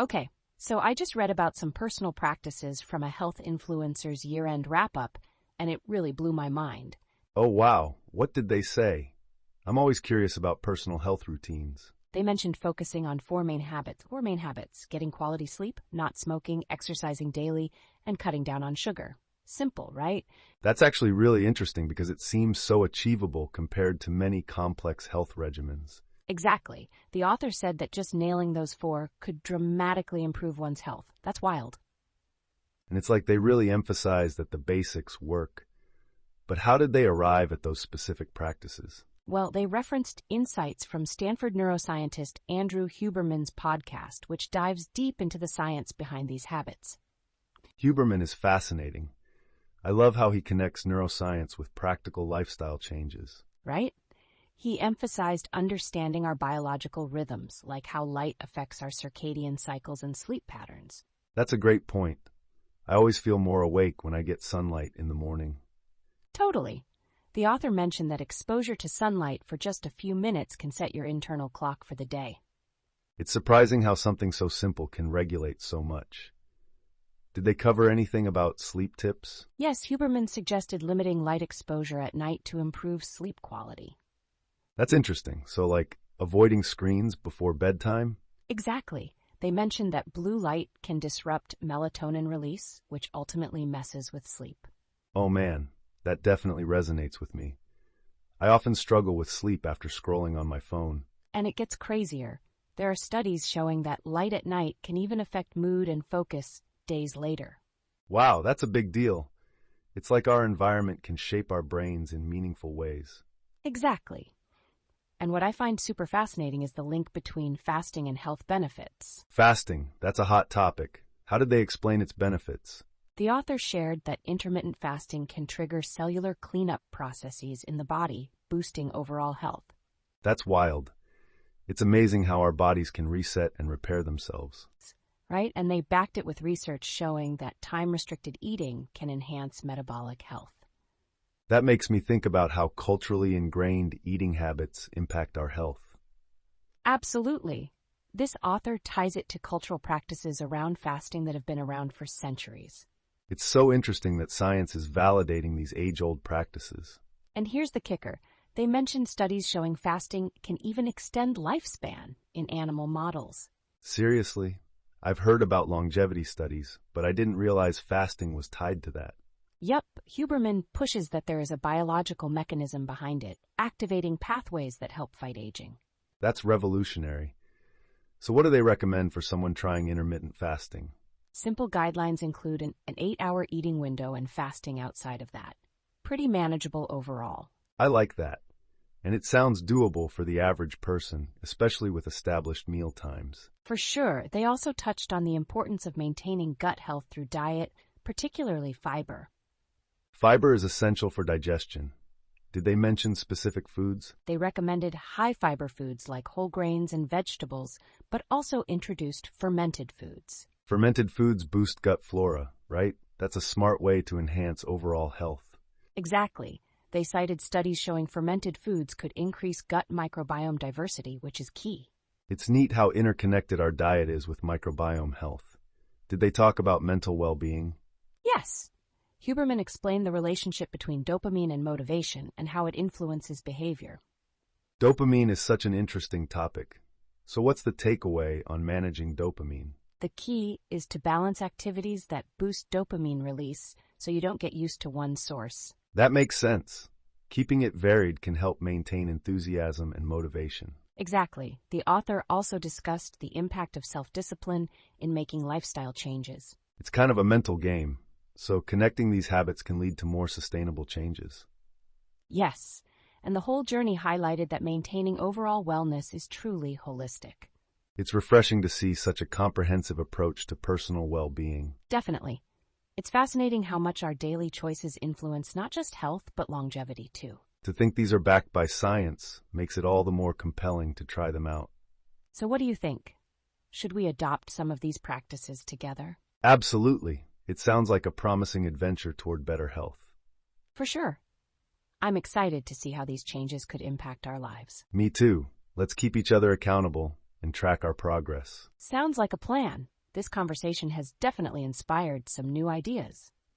Okay, so I just read about some personal practices from a health influencer's year-end wrap-up, and it really blew my mind. Oh, wow. What did they say? I'm always curious about personal health routines. They mentioned focusing on four main habits: getting quality sleep, not smoking, exercising daily, and cutting down on sugar. Simple, right? That's actually really interesting because it seems so achievable compared to many complex health regimens. Exactly. The author said that just nailing those four could dramatically improve one's health. That's wild. And it's like they really emphasize that the basics work. But how did they arrive at those specific practices? Well, they referenced insights from Stanford neuroscientist Andrew Huberman's podcast, which dives deep into the science behind these habits. Huberman is fascinating. I love how he connects neuroscience with practical lifestyle changes. Right? He emphasized understanding our biological rhythms, like how light affects our circadian cycles and sleep patterns. That's a great point. I always feel more awake when I get sunlight in the morning. Totally. The author mentioned that exposure to sunlight for just a few minutes can set your internal clock for the day. It's surprising how something so simple can regulate so much. Did they cover anything about sleep tips? Yes, Huberman suggested limiting light exposure at night to improve sleep quality. That's interesting. So, like, avoiding screens before bedtime? Exactly. They mentioned that blue light can disrupt melatonin release, which ultimately messes with sleep. Oh man, that definitely resonates with me. I often struggle with sleep after scrolling on my phone. And it gets crazier. There are studies showing that light at night can even affect mood and focus days later. Wow, that's a big deal. It's like our environment can shape our brains in meaningful ways. Exactly. And what I find super fascinating is the link between fasting and health benefits. Fasting, that's a hot topic. How did they explain its benefits? The author shared that intermittent fasting can trigger cellular cleanup processes in the body, boosting overall health. That's wild. It's amazing how our bodies can reset and repair themselves. Right? And they backed it with research showing that time-restricted eating can enhance metabolic health. That makes me think about how culturally ingrained eating habits impact our health. Absolutely. This author ties it to cultural practices around fasting that have been around for centuries. It's so interesting that science is validating these age-old practices. And here's the kicker. They mentioned studies showing fasting can even extend lifespan in animal models. Seriously? I've heard about longevity studies, but I didn't realize fasting was tied to that. Yup, Huberman pushes that there is a biological mechanism behind it, activating pathways that help fight aging. That's revolutionary. So what do they recommend for someone trying intermittent fasting? Simple guidelines include an 8-hour eating window and fasting outside of that. Pretty manageable overall. I like that. And it sounds doable for the average person, especially with established meal times. For sure, they also touched on the importance of maintaining gut health through diet, particularly fiber. Fiber is essential for digestion. Did they mention specific foods? They recommended high-fiber foods like whole grains and vegetables, but also introduced fermented foods. Fermented foods boost gut flora, right? That's a smart way to enhance overall health. Exactly. They cited studies showing fermented foods could increase gut microbiome diversity, which is key. It's neat how interconnected our diet is with microbiome health. Did they talk about mental well-being? Yes. Huberman explained the relationship between dopamine and motivation and how it influences behavior. Dopamine is such an interesting topic. So what's the takeaway on managing dopamine? The key is to balance activities that boost dopamine release so you don't get used to one source. That makes sense. Keeping it varied can help maintain enthusiasm and motivation. Exactly. The author also discussed the impact of self-discipline in making lifestyle changes. It's kind of a mental game, so connecting these habits can lead to more sustainable changes. Yes, and the whole journey highlighted that maintaining overall wellness is truly holistic. It's refreshing to see such a comprehensive approach to personal well-being. Definitely. It's fascinating how much our daily choices influence not just health, but longevity too. To think these are backed by science makes it all the more compelling to try them out. So what do you think? Should we adopt some of these practices together? Absolutely. It sounds like a promising adventure toward better health. For sure. I'm excited to see how these changes could impact our lives. Me too. Let's keep each other accountable and track our progress. Sounds like a plan. This conversation has definitely inspired some new ideas.